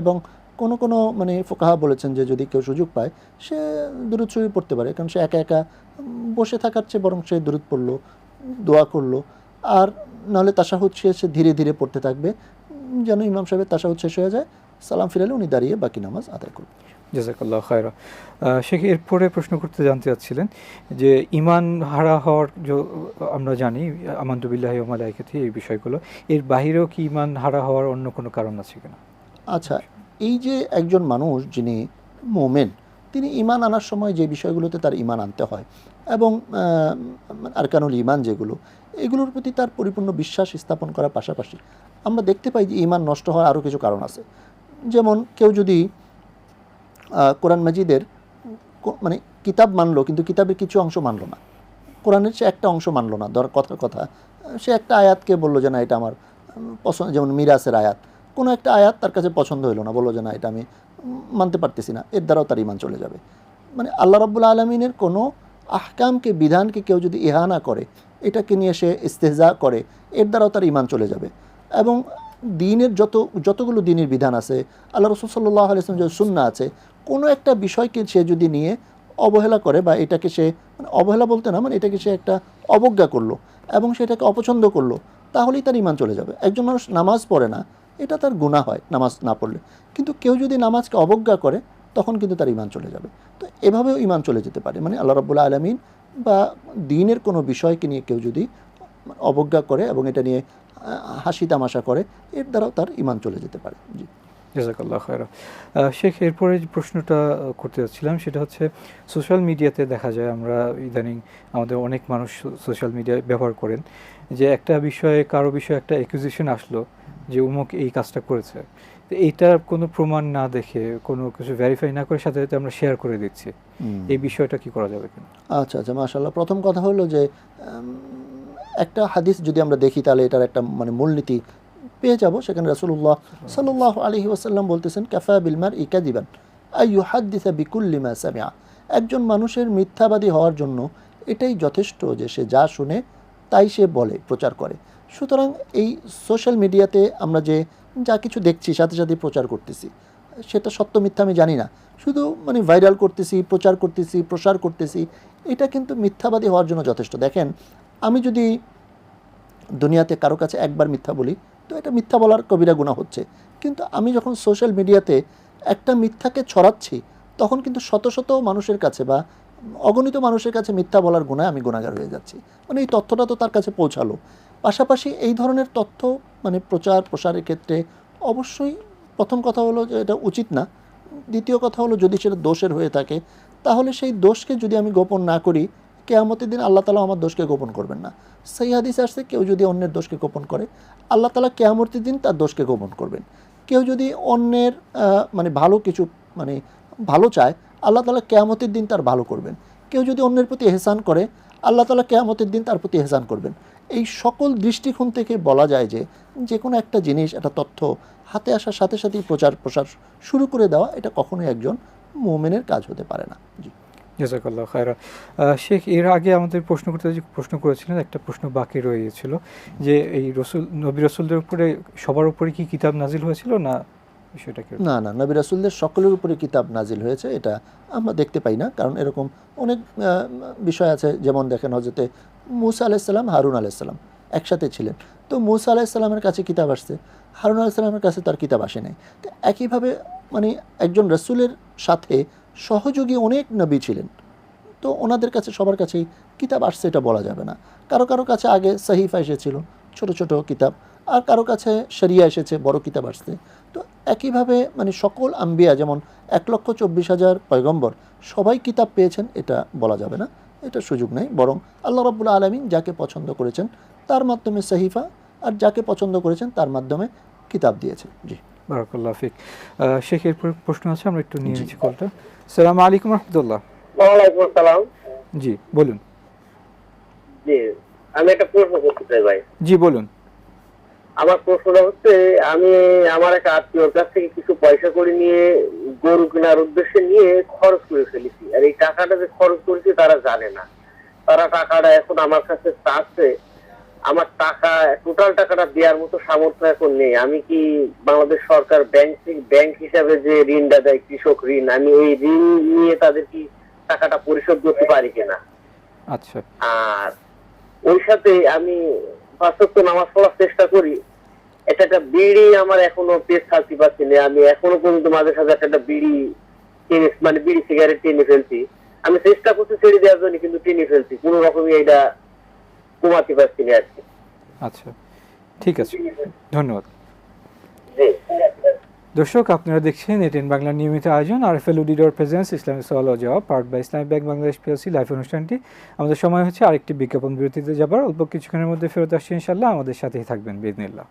এবং কোনো কোনো মানে ফুকাহা বলেছেন যে যদি কেউ সুযোগ পায় সে দুরূদ শরীফ পড়তে পারে, কারণ সে একা একা বসে থাকার চেয়ে বরং সে দুরূদ পড়লো, দোয়া করলো, আর নাহলে তাশাহুদ সে ধীরে ধীরে পড়তে থাকবে, যেন ইমাম সাহেবের তাশাহুদ শেষ হয়ে যায়, সালাম ফিরালে উনি দাঁড়িয়ে বাকি নামাজ আদায় করবেন। জাযাকাল্লাহ খায়রা। শেখ, এরপরে প্রশ্ন করতে জানতে চাচ্ছিলেন যে ইমান হারা হওয়ার আমরা জানি আমানতু বিল্লাহি ওয়া মালাইকাতিহি এই বিষয়গুলো, এর বাহিরেও কি ইমান হারা হওয়ার অন্য কোনো কারণ আছে কিনা? আচ্ছা, এই যে একজন মানুষ যিনি মোমেন, তিনি ইমান আনার সময় যে বিষয়গুলোতে তার ইমান আনতে হয় এবং আরকানুল ইমান যেগুলো, এগুলোর প্রতি তার পরিপূর্ণ বিশ্বাস স্থাপন করার পাশাপাশি আমরা দেখতে পাই যে ইমান নষ্ট হওয়ার আরও কিছু কারণ আছে। যেমন কেউ যদি কোরআন মাজিদের মানে কিতাব মানলো কিন্তু কিতাবের কিছু অংশ মানলো না, কোরআনের সে একটা অংশ মানলো না, কথার কথা সে একটা আয়াতকে বললো যে না এটা আমার পছন্দ, যেমন মিরাসের আয়াত, কোনো একটা আয়াত তার কাছে পছন্দ হইলো না, বললো যে না এটা আমি মানতে পারতেছি না, এর দ্বারাও তার ইমান চলে যাবে। মানে আল্লাহ রাব্বুল আলামিনের কোনো আহকামকে, বিধানকে কেউ যদি ইহানা করে, এটাকে নিয়ে সে ইস্তেহজা করে, এর দ্বারাও তার ইমান চলে যাবে। এবং দ্বীনের যতগুলো দ্বীনের বিধান আছে, আল্লাহ রাসূল সাল্লাল্লাহু আলাইহি ওয়াসাল্লাম যে সুন্নাহ আছে, কোনো একটা বিষয়কে সে যদি নিয়ে অবহেলা করে বা এটাকে সে মানে অবহেলা বলতে না, মানে এটাকে সে একটা অবজ্ঞা করলো এবং সেটাকে অপছন্দ করলো, তাহলেই তার ইমান চলে যাবে। একজন মানুষ নামাজ পড়ে না, এটা তার গুনাহ হয় নামাজ না পড়লে, কিন্তু কেউ যদি নামাজকে অবজ্ঞা করে তখন কিন্তু তার ইমান চলে যাবে। তো এভাবেও ইমান চলে যেতে পারে, মানে আল্লাহ রাব্বুল আলামিন বা দ্বীনের কোনো বিষয়কে নিয়ে কেউ যদি অবজ্ঞা করে এবং এটা নিয়ে হাসি তামাশা করে, এর দ্বারাও তার ইমান চলে যেতে পারে। জি, জাযাকাল্লাহ খায়রা। শেখ, এরপরে যে প্রশ্নটা করতে যাচ্ছিলাম সেটা হচ্ছে সোশ্যাল মিডিয়াতে দেখা যায় আমরা ইদানিং আমাদের অনেক মানুষ সোশ্যাল মিডিয়া ব্যবহার করেন, যে একটা বিষয়ে কারো বিষয়ে একটা অ্যাকুজিশন আসলো যে অমুক এই কাজটা করেছে, তো এইটার কোনো প্রমাণ না দেখে কোনো কিছু ভেরিফাই না করে সাথে সাথে আমরা শেয়ার করে দিচ্ছি, এই বিষয়টা কি করা যাবে কিনা? আচ্ছা আচ্ছা, মাশাআল্লাহ। প্রথম কথা হলো যে একটা হাদিস যদি আমরা দেখি তাহলে এটার একটা মানে মূলনীতি পেয়ে যাব। সেখানে রাসূলুল্লাহ সাল্লাল্লাহু আলাইহি ওয়াসাল্লাম বলতেছেন, কাফা বিল মারই কাযিবান আই ইউহাদ্দিসা বিকুল্লি মা সামিআ, একজন মানুষের মিথ্যাবাদী হওয়ার জন্য এটাই যথেষ্ট যে সে যা শুনে তাই সে বলে, প্রচার করে। সুতরাং এই সোশ্যাল মিডিয়াতে আমরা যে যা কিছু দেখছি সাথে সাথে প্রচার করতেছি, সেটা সত্য মিথ্যা আমি জানি না, শুধু মানে ভাইরাল করতেছি, প্রচার করতেছি, প্রসার করতেছি, এটা কিন্তু মিথ্যাবাদী হওয়ার জন্য যথেষ্ট। দেখেন, আমি যদি দুনিয়াতে কারো কাছে একবার মিথ্যা বলি তো এটা মিথ্যা বলার কবিরা গুনাহ হচ্ছে, কিন্তু আমি যখন সোশ্যাল মিডিয়াতে একটা মিথ্যাকে ছড়াচ্ছি তখন কিন্তু শত শত মানুষের কাছে বা অগণিত মানুষের কাছে মিথ্যা বলার গুনায় আমি গুনাহগার হয়ে যাচ্ছি। মানে এই তথ্যটা তো তার কাছে পৌঁছালো। পাশাপাশি এই ধরনের তথ্য মানে প্রচার প্রসারের ক্ষেত্রে অবশ্যই প্রথম কথা হলো যে এটা উচিত না। দ্বিতীয় কথা হলো যদি সেটা দোষের হয়ে থাকে তাহলে সেই দোষকে যদি আমি গোপন না করি, কিয়ামতের দিন আল্লাহ তাআলা আমার দোষকে গোপন করবেন না। সেই হাদিসে আসছে কেউ যদি অন্যের দোষকে গোপন করে আল্লাহ তাআলা কিয়ামতের দিন তার দোষকে গোপন করবেন। কেউ যদি অন্যের মানে ভালো কিছু মানে ভালো চায় আল্লাহ তাআলা কিয়ামতের দিন তার ভালো করবেন। কেউ যদি অন্যের প্রতি ইহসান করে আল্লাহ তাআলা কিয়ামতের দিন তার প্রতি ইহসান করবেন। এই সকল দৃষ্টিকোণ থেকে বলা যায় যে কোনো একটা জিনিস, একটা তথ্য হাতে আসার সাথে সাথেই প্রচার প্রসার শুরু করে দেওয়া এটা কখনোই একজন মুমিনের কাজ হতে পারে না। জি, জাযাকাল্লাহু খায়রা। শেখ, এর আগে আমাদের প্রশ্ন করেছিলেন, একটা প্রশ্ন বাকি রয়ে গিয়েছিল যে এই নবী রাসূলদের উপরে সবার উপরে কি কিতাব নাজিল হয়েছিল না বিষয়টা কি? না না, নবী রাসূলদের সকলের উপরে কিতাব নাজিল হয়েছে এটা আমরা দেখতে পাই না, কারণ এরকম অনেক বিষয় আছে। যেমন দেখেন, হযরতে মূসা আলাইহিস সালাম, হারুন আলাইহিস সালাম একসাথে ছিলেন। তো মূসা আলাইহিস সালামের কাছে কিতাব আসছে, হারুন আলাইহিস সালামের কাছে তার কিতাব আসে নাই। তো একইভাবে মানে একজন রাসূলের সাথে সহযোগী অনেক নবী ছিলেন, তো ওনাদের কাছে সবার কাছেই কিতাব আসছে এটা বলা যাবে না। কারো কারো কাছে আগে সাহিফা এসেছিল, ছোট ছোট কিতাব, আর কারো কাছে শরিয়া এসেছে, বড় কিতাব আসছে। তো একইভাবে মানে সকল আম্বিয়া, যেমন 1,24,000 পয়গম্বর সবাই কিতাব পেয়েছেন এটা বলা যাবে না, এটা সুযোগ নেই। বরং আল্লাহ রাব্বুল আলামিন যাকে পছন্দ করেছেন তার মাধ্যমে সাহিফা, আর যাকে পছন্দ করেছেন তার মাধ্যমে কিতাব দিয়েছেন। জি, বারাকাল্লাহু ফিক। শেখ, এরপর প্রশ্ন আছে, আমরা একটু নিয়ে নিচ্ছি কলটা। আসসালামু আলাইকুম রাহমাতুল্লাহ। ওয়ালাইকুম আসসালাম। জি বলুন। জি, আমি একটা প্রশ্ন করতে চাই ভাই। জি বলুন। আমার প্রশ্নটা হচ্ছে, আমি আমার একটা আত্মীয়র কাছ থেকে কিছু পয়সা করে নিয়ে গরু কেনার উদ্দেশ্যে নিয়ে খরচ করে ফেলেছি, আর এই টাকাটা যে খরচ করেছি তারা জানে না। তারা টাকাটা এখন আমার কাছে চাচ্ছে, আমার টাকা টোটাল টাকাটা দেওয়ার মতো সামর্থ্য এখন নেই। আমি কি বাংলাদেশ সরকার ব্যাংক হিসাবে যে ঋণটা দেয়, কৃষক ঋণ, আমি এই ঋণ নিয়ে তাদের কি টাকাটা পরিশোধ করতে পারি কিনা? আচ্ছা। আর ওই সাথে আমি 5 ওয়াক্ত নামাজ পড়ার চেষ্টা করি। একটা বিড়ি আমার এখনো পেট থাকতে পারছি না। আমি এখনো পর্যন্ত মাঝে সাথে একটা বিড়ি টেনে, মানে বিড়ি সিগারেট টেনে ফেলছি। আমি চেষ্টা করছি ছেড়ে দেওয়ার জন্য, কিন্তু টেনে ফেলছি, কোনো রকমই এটা কমাতে পারছি না আর কি। আচ্ছা, ঠিক আছে, ধন্যবাদ। জি। দর্শক, আপনারা দেখছেন এটিএন বাংলার নিয়মিত আয়োজন আরএফএল উডিডর প্রেজেন্স ইসলামিক সওয়াল ও জবাব, powered by Islamic Bank Bangladesh PLC live অনুষ্ঠানটি। আমাদের সময় হচ্ছে আরেকটি বিজ্ঞাপন বিরতিতে যাবার, অল্প কিছুক্ষণের মধ্যে ফেরত আসছি ইনশাআল্লাহ। আমাদের সাথেই থাকবেন বিইজনিল্লাহ।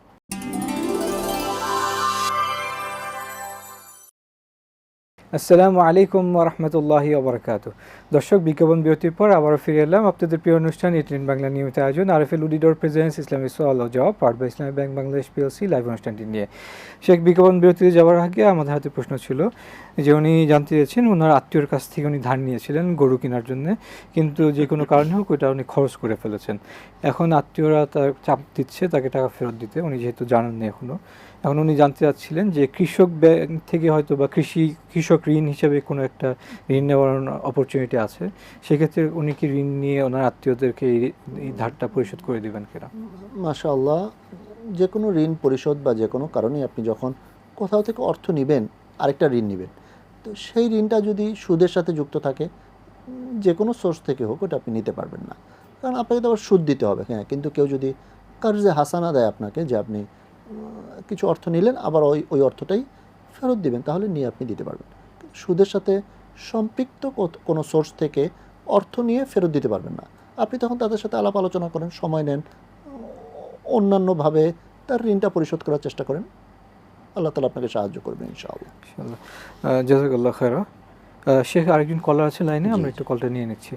আসসালামু আলাইকুম ওয়া রাহমাতুল্লাহি ওয়া বারাকাতুহু। দর্শক, বিজ্ঞাপন বিরতির পর আবারও ফিরে এলাম আপনাদের প্রিয় অনুষ্ঠান এটিএন বাংলা নিয়মিত আয়োজন আরএফএল উডিডর প্রেজেন্স ইসলামিক সওয়াল ও জবাব, powered by Islamic Bank Bangladesh PLC live অনুষ্ঠানটি নিয়ে। শেখ, বিজ্ঞাপন বিরতিতে যাওয়ার আগে আমাদের হাতে প্রশ্ন ছিল যে উনি জানতে চেয়েছেন ওনার আত্মীয়র কাছ থেকে উনি ধার নিয়েছিলেন গরু কেনার জন্য, কিন্তু যে কোনো কারণে হোক ওটা উনি খরচ করে ফেলেছেন। এখন আত্মীয়রা তার চাপ দিচ্ছে তাকে টাকা ফেরত দিতে, উনি যেহেতু জানেননি এখনও। এখন উনি জানতে চাচ্ছিলেন যে কৃষক ব্যাংক থেকে হয়তো বা কৃষক ঋণ হিসেবে কোনো একটা ঋণ নেওয়ার অপরচুনিটি আছে, সেক্ষেত্রে উনি কি ঋণ নিয়ে ওনার আত্মীয়দেরকে এই ধারটা পরিশোধ করে দেবেন কিনা? মাশাআল্লাহ, যে কোনো ঋণ পরিশোধ বা যে কোনো কারণে আপনি যখন কোথাও থেকে অর্থ নেবেন, আরেকটা ঋণ নেবেন, তো সেই ঋণটা যদি সুদের সাথে যুক্ত থাকে, যে কোনো সোর্স থেকে হোক, ওটা আপনি নিতে পারবেন না, কারণ আপনাকে তো আবার সুদ দিতে হবে। হ্যাঁ, কিন্তু কেউ যদি কার্জে হাসানা দেয় আপনাকে, যে আপনি কিছু অর্থ নিলেন আবার ওই অর্থটাই ফেরত দিবেন, তাহলে নিয়ে আপনি দিতে পারবেন। সুদের সাথে সম্পৃক্ত কোনো সোর্স থেকে অর্থ নিয়ে ফেরত দিতে পারবেন না। আপনি তখন তাদের সাথে আলাপ আলোচনা করেন, সময় নেন, অন্যান্যভাবে তার ঋণটা পরিশোধ করার চেষ্টা করেন। আল্লাহ তাআলা আপনাকে সাহায্য করবেন ইনশাআল্লাহ। জাযাকাল্লাহু খায়রা। শেখ, আরেকজন কলার আছে লাইনে, আমরা একটু কলটা নিয়ে নিচ্ছি।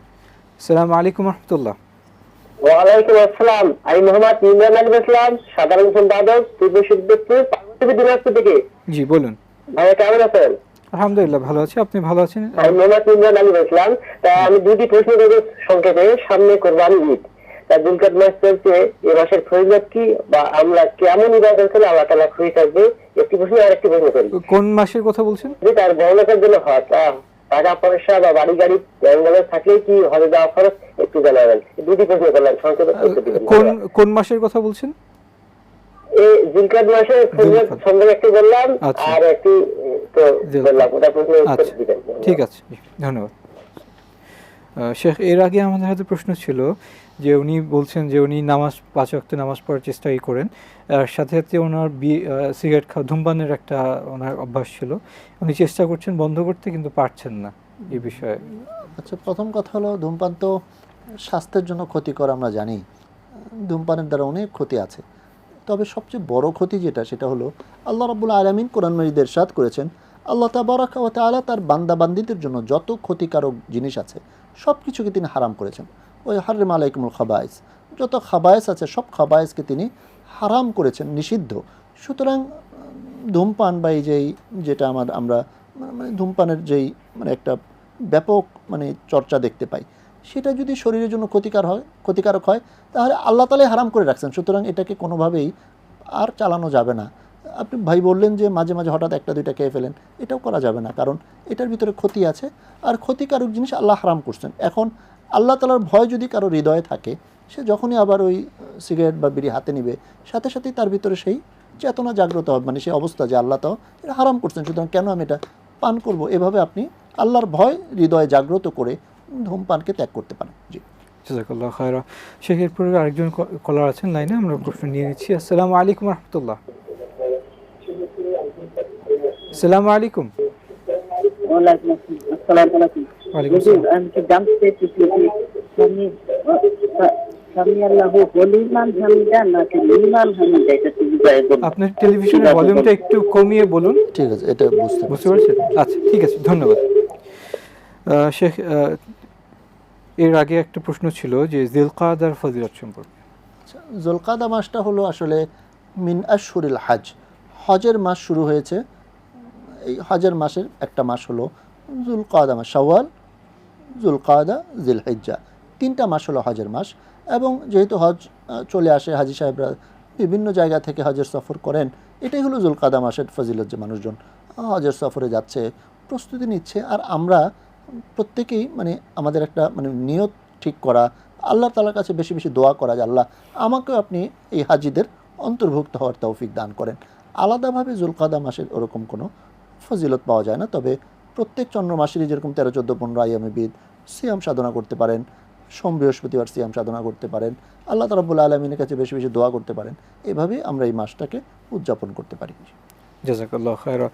আসসালামু আলাইকুম রাহমাতুল্লাহ। ওয়ালাইকুম আসসালাম। আমি মোহাম্মদ ইমরান আলী ইসলাম, সাধারণ সম্পাদক, পূর্ব শিবপুর, পার্বতী দিনাজপুর থেকে। জি বলুন। ভাইয়া কেমন আছেন? আলহামদুলিল্লাহ ভালো আছি, আপনি ভালো আছেন? আমি মোহাম্মদ ইমরান আলী ইসলাম। তা আমি দুটি প্রশ্ন করব সংক্ষেপে। সামনে কোরবানি ঈদ, তা দুলকাত মাস চলছে, এ মাসের ফজিলত কি, বা আমরা কেমন ইবাদত করলে আল্লাহ তাআলা খুশি থাকবে? একটি প্রশ্ন, আর একটি প্রশ্ন করি। কোন মাসের কথা বলছেন? যে তার বর্ণনার জন্য হজ, টাকা পয়সা বা বাড়ি গাড়ি ব্যাংকে থাকলে কি হজে যাওয়া খরচ, একটু জানাবেন। দুটি প্রশ্ন করলাম, সংক্ষেপে উত্তর দিবেন। কোন মাসের কথা বলছেন? এই জিলকাত মাসে ফজিলত সম্পর্কে একটু বললাম, আর একটি তো বললাম, ওটা প্রশ্ন উত্তর দিবেন। ঠিক আছে, ধন্যবাদ। শেখ, এর আগে আমাদের হাতে প্রশ্ন ছিল যে উনি বলছেন যে উনি 5 ওয়াক্ত নামাজ পড়ার চেষ্টাই করেন, আর সাথে সাথে ওনার সিগারেট খাওয়া, ধূমপানের একটা ওনার অভ্যাস ছিল, উনি চেষ্টা করছেন বন্ধ করতে কিন্তু পারছেন না এই বিষয়ে। আচ্ছা, প্রথম কথা হলো, ধূমপান তো স্বাস্থ্যের জন্য ক্ষতিকর, আমরা জানি। ধূমপানের দ্বারা অনেক ক্ষতি আছে, তবে সবচেয়ে বড় ক্ষতি যেটা, সেটা হলো আল্লাহ রাব্বুল আলামিন কোরআন মাজিদে ইরশাদ করেছেন, আল্লাহ তাবারাকা ওয়া তাআলা তার বান্দাবান্দীদের জন্য যত ক্ষতিকারক জিনিস আছে সব কিছুকে তিনি হারাম করেছেন। ওই হাররিম আলাইকুমুল খাবায়েস, যত খাবায়েস আছে সব খাবায়েসকে তিনি হারাম করেছেন, নিষিদ্ধ। সুতরাং ধূমপান বা এই যেটা আমরা মানে ধূমপানের যেই মানে একটা ব্যাপক মানে চর্চা দেখতে পাই, সেটা যদি শরীরের জন্য ক্ষতিকারক হয় তাহলে আল্লাহ তাআলাই হারাম করে রাখছেন, সুতরাং এটাকে কোনোভাবেই আর চালানো যাবে না। আপনি ভাই বললেন যে মাঝে মাঝে হঠাৎ একটা দুইটা খেয়ে ফেলেন, এটাও করা যাবে না, কারণ এটার ভিতরে ক্ষতি আছে, আর ক্ষতিকারক জিনিস আল্লাহ হারাম করছেন। এখন আল্লাহ তাআলার ভয় যদি কারো হৃদয়ে থাকে, সে যখনই আবার ওই সিগারেট বা বিড়ি হাতে নিবে, সাথে সাথেই তার ভিতরে সেই চেতনা জাগ্রত হবে, মানে সেই অবস্থা যে আল্লাহ তাও এটা হারাম করছেন, সুতরাং কেন আমি এটা পান করব। এভাবে আপনি আল্লাহর ভয় হৃদয়ে জাগ্রত করে ধূমপানকে ত্যাগ করতে পারেন। জি, জাযাকাল্লাহু খায়রা। শেখ এরপরে আরেকজন কলার আছেন লাইনে, আমরা প্রশ্ন নিয়ে নিচ্ছি। আসসালামু আলাইকুম রহমতুল্লাহ। আসসালামু আলাইকুম। ওয়ালাইকুম আসসালাম। আমি কি জানতে চাইছি আপনার টেলিভিশনের ভলিউমটা একটু কমিয়ে বলুন। ঠিক আছে, এটা বুঝতে পারছেন? আচ্ছা, ঠিক আছে, ধন্যবাদ। শেখ, এর আগে একটা প্রশ্ন ছিল যে জিলকাদার ফজিলত সম্পর্কে। জুলকাদা মাসটা হলো আসলে মিন আশহুরিল হজ, হজের মাস শুরু হয়েছে। এই হজের মাসের একটা মাস হলো জুলকাদা মাস, শাওয়াল, জুলকাদা, জিলহিজ্জা, 3টা মাস হলো হজের মাস। এবং যেহেতু হজ চলে আসে, হাজি সাহেবরা বিভিন্ন জায়গা থেকে হজের সফর করেন, এটাই হলো জুলকাদা মাসের ফজিলত, যে মানুষজন হজের সফরে যাচ্ছে, প্রস্তুতি নিচ্ছে। আর আমরা প্রত্যেকেই মানে আমাদের একটা মানে নিয়ত ঠিক করা, আল্লাহ তাআলার কাছে বেশি বেশি দোয়া করা যে আল্লাহ আমাকেও আপনি এই হাজিদের অন্তর্ভুক্ত হওয়ার তৌফিক দান করেন। আলাদাভাবে জুলকাদা মাসের ওরকম কোনো ফজিলত পাওয়া যায় না, তবে প্রত্যেক চন্দ্র মাসেরই যেরকম 13, 14, 15 আইয়ামে বিদ সিয়াম সাধনা করতে পারেন, সোম বৃহস্পতিবার সিয়াম সাধনা করতে পারেন, আল্লাহ রাব্বুল আলামিনের কাছে বেশি বেশি দোয়া করতে পারেন। এভাবেই আমরা এই মাসটাকে উদযাপন করতে পারি। জাযাকাল্লাহু খায়রা।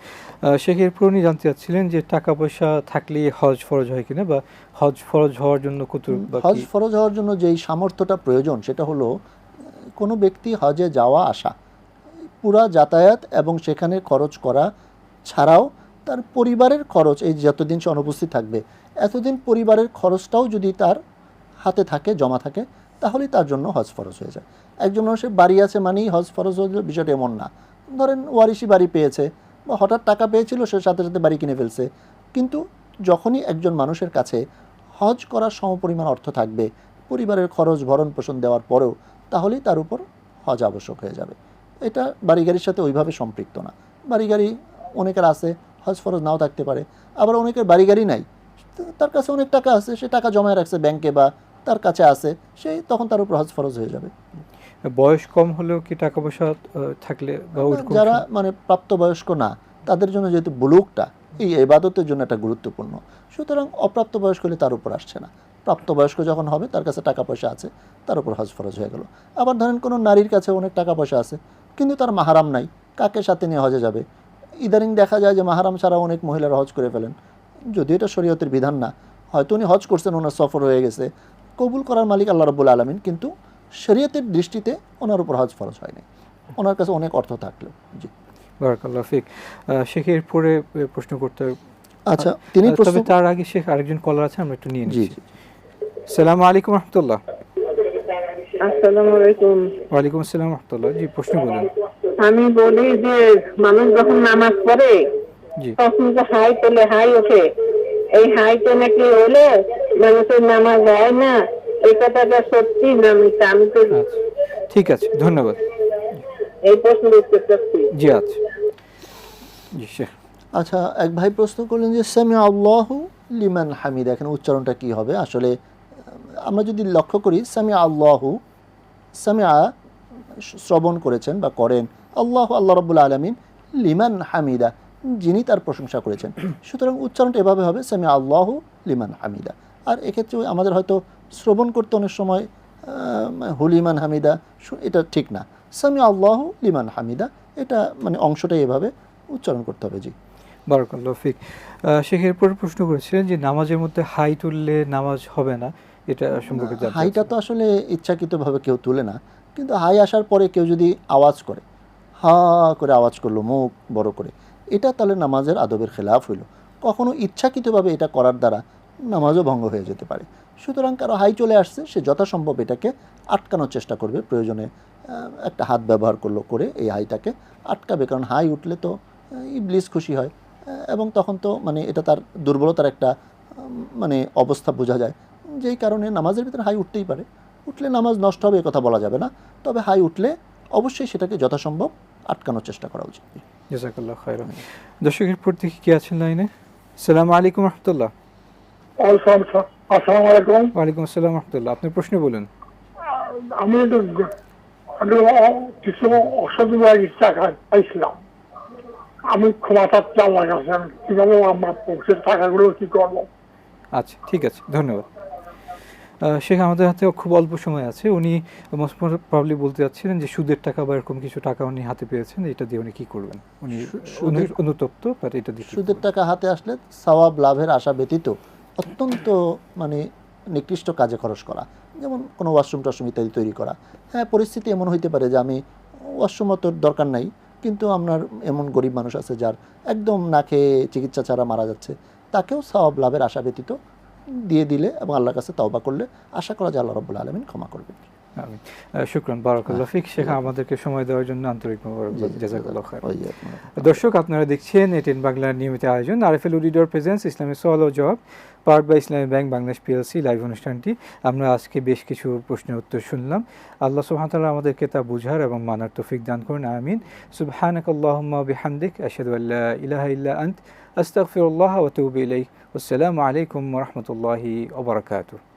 শেখ এরপর উনি জানতে চাচ্ছিলেন যে টাকা পয়সা থাকলে হজ ফরজ হয় কিনা, বা হজ ফরজ হওয়ার জন্য কত, হজ ফরজ হওয়ার জন্য যেই সামর্থ্যটা প্রয়োজন সেটা হলো কোনো ব্যক্তি হজে যাওয়া আসা, পুরা যাতায়াত এবং সেখানে খরচ করা ছাড়াও তার পরিবারের খরচ, এই যতদিন সে অনুপস্থিত থাকবে এতদিন পরিবারের খরচটাও যদি তার হাতে থাকে, জমা থাকে, তাহলেই তার জন্য হজ ফরজ হয়ে যায়। একজন মানুষের বাড়ি আছে মানেই হজ ফরজ হয়ে যায়, বিষয়টা এমন না। ধরেন ওয়ারিশি বাড়ি পেয়েছে বা হঠাৎ টাকা পেয়েছিল, সে সাথে সাথে বাড়ি কিনে ফেলছে, কিন্তু যখনই একজন মানুষের কাছে হজ করার সমপরিমাণ অর্থ থাকবে, পরিবারের খরচ ভরণ পোষণ দেওয়ার পরেও, তাহলেই তার উপর হজ আবশ্যক হয়ে যাবে। এটা বাড়ি গাড়ির সাথে ওইভাবে সম্পৃক্ত না। বাড়ি গাড়ি অনেকের আছে, হজ ফরজ নাও থাকতে পারে। আবার অনেকের বাড়ি গাড়ি নাই, তার কাছে অনেক টাকা আছে, সে টাকা জমায় রাখছে ব্যাংকে বা তার কাছে আছে, সেই তখন তার উপর হজ ফরজ হয়ে যাবে। বয়স কম হলেও কি টাকা পয়সা থাকলে, যারা মানে প্রাপ্তবয়স্ক না তাদের জন্য যেহেতু বুলুগটা এই ইবাদতের জন্য একটা গুরুত্বপূর্ণ, সুতরাং অপ্রাপ্তবয়স্ক হলে তার উপর আসছে না। প্রাপ্তবয়স্ক যখন হবে, তার কাছে টাকা পয়সা আছে, তার উপর হজ ফরজ হয়ে গেল। আবার ধরেন কোনো নারীর কাছে অনেক টাকা পয়সা আছে, কিন্তু তার মাহারাম নাই, কাকে সাথে নিয়ে হজে যাবে? ইদানিং দেখা যায় যে মাহারাম ছাড়া অনেক মহিলারা হজ করে ফেলেন, যদিও এটা শরীয়তের বিধান না। হয়তো উনি হজ করছেন, ওনার সফর হয়ে গেছে, কবুল করার মালিক আল্লাহ রাব্বুল আলামিন, কিন্তু শরীয়তের দৃষ্টিতে ওনার উপর হজ ফরজ হয়নি, ওনার কাছে অনেক অর্থ থাকলেও। জি, বারাকাল্লাহু ফিক। শেখের পরে প্রশ্ন করতে, আচ্ছা তিনি তবে তার আগে শেখ আরেকজন কলার আছে, আমরা একটু নিয়ে নিচ্ছি। আসসালামু আলাইকুম রহমতুল্লাহ। আসসালামু আলাইকুম। ওয়ালাইকুম আসসালাম রহমতুল্লাহ। জি, প্রশ্ন বলুন। আমি বলি যে মানুষ যখন নামাজ পড়ে তখন যে হাই তোলে, হাই ওঠে, এই হাইতে নাকি হলে মানুষের নামাজ হয় না, এই কথাটা সত্যি না মিথ্যা? আমি তো ঠিক আছে, ধন্যবাদ। এই প্রশ্ন করতে চাচ্ছি। জি আচ্ছা, জি শেখ। আচ্ছা, এক ভাই প্রশ্ন করলেন যে সামি আল্লাহু লিমান হামিদা, এখানে উচ্চারণটা কি হবে? আসলে আমরা যদি লক্ষ্য করি, সামি আল্লাহু, সামিআ শ্রবণ করেছেন বা করেন, আল্লাহ আল্লাহ রাব্বুল আলামিন, লিমান হামিদা যিনি তার প্রশংসা করেছেন, সুতরাং উচ্চারণটা এভাবে হবে সামি আল্লাহু লিমান হামিদা। আর এক্ষেত্রে আমাদের হয়তো শ্রবণ করতে অনেক সময় হুলিমান হামিদা, এটা ঠিক না, সামি আল্লাহু লিমান হামিদা, এটা মানে অংশটাই এভাবে উচ্চারণ করতে হবে। জি, বারাকাল্লাহু ফিক। শেখের পর প্রশ্ন করেছিলেন যে নামাজের মধ্যে হাই তুললে নামাজ হবে না, এটা সম্পর্কে জানতে। হাইটা তো আসলে ইচ্ছাকৃতভাবে কেউ তুলে না, কিন্তু হাই আসার পরে কেউ যদি আওয়াজ করে, হা করে আওয়াজ করলো মুখ বড় করে, এটা তাহলে নামাজের আদবের খেলাফ হইল। কখনো ইচ্ছাকৃতভাবে এটা করার দ্বারা নামাজও ভঙ্গ হয়ে যেতে পারে। সুতরাং কারো হাই চলে আসছে, সে যথাসম্ভব এটাকে আটকানোর চেষ্টা করবে, প্রয়োজনে একটা হাত ব্যবহার করে এই হাইটাকে আটকাবে, কারণ হাই উঠলে তো ইবলিস খুশি হয় এবং তখন তো মানে এটা তার দুর্বলতার একটা মানে অবস্থা বোঝা যায়, যেই কারণে নামাজের ভিতরে হাই উঠতেই পারে। উঠলে নামাজ নষ্ট হবে এ কথা বলা যাবে না, তবে হাই উঠলে অবশ্যই সেটাকে যথাসম্ভব আটকানোর চেষ্টা করা উচিত। জাযাকাল্লাহু খাইরান। দর্শকের পর থেকে কি আছেন লাইনে? আসসালামু আলাইকুম রহমতুল্লাহ। আসসালামু আলাইকুম। ওয়ালাইকুম আসসালাম রহমতুল্লাহ। আপনার প্রশ্ন বলুন। আমি কিছু অসাধু টাকা পাইছিলাম, আমি ক্ষমা চাচ্ছি আল্লাহর কাছে, কিভাবে আমার পক্ষের টাকাগুলো কি করবো? আচ্ছা, ঠিক আছে, ধন্যবাদ। শেখ, আমাদের হাতে খুব অল্প সময় আছে। উনি মোস্ট প্রবাবলি বলতে চাচ্ছিলেন যে সুদের টাকা বা এরকম কিছু টাকা উনি হাতে পেয়েছেন, এটা দিয়ে উনি কি করবেন? উনি অনুতপ্ত, বাট এটা দিয়ে সুদের টাকা হাতে আসলে সওয়াব লাভের আশা ব্যতীত অত্যন্ত মানে নিকৃষ্ট কাজে খরচ করা, যেমন কোনো ওয়াশরুম টশরুম ইত্যাদি তৈরি করা। হ্যাঁ, পরিস্থিতি এমন হইতে পারে যে আমি ওয়াশরুমও তো দরকার নাই, কিন্তু আপনার এমন গরিব মানুষ আছে যার একদম না খেয়ে চিকিৎসা ছাড়া মারা যাচ্ছে, তাকেও সওয়াব লাভের আশা ব্যতীত দিয়ে দিলে এবং আল্লাহর কাছে তওবা করলে আশা করা যায় আল্লাহ রাব্বুল আলামিন ক্ষমা করবেন। আমিন। শুকরান, বারাকাল্লাহ ফিক। শেখ, আমাদেরকে সময় দেওয়ার জন্য আন্তরিক মোবারকবাদ। জাযাকাল্লাহু খাইরান। দর্শক, আপনারা দেখছেন এটিএন বাংলার নিয়মিত আয়োজন আরএফএল উডিডর প্রেজেন্স ইসলামী সওয়াল ও জবাব, powered by Islami bank Bangladesh PLC live অনুষ্ঠানটি। আমরা আজকে বেশ কিছু প্রশ্নের উত্তর শুনলাম। আল্লাহ সুবহানাহু ওয়া তাআলা আমাদেরকে তা বুঝার এবং মানার তৌফিক দান করুন, আমিন। সুবহানাকাল্লাহুম্মা ওয়া বিহামদিক, আশহাদু আল্লা ইলাহা ইল্লা আনত, আস্তাগফিরুল্লাহ ওয়া আতুবু ইলাইহি। আসসালামু আলাইকুম ওয়া রাহমাতুল্লাহি ওয়া বারাকাতুহু।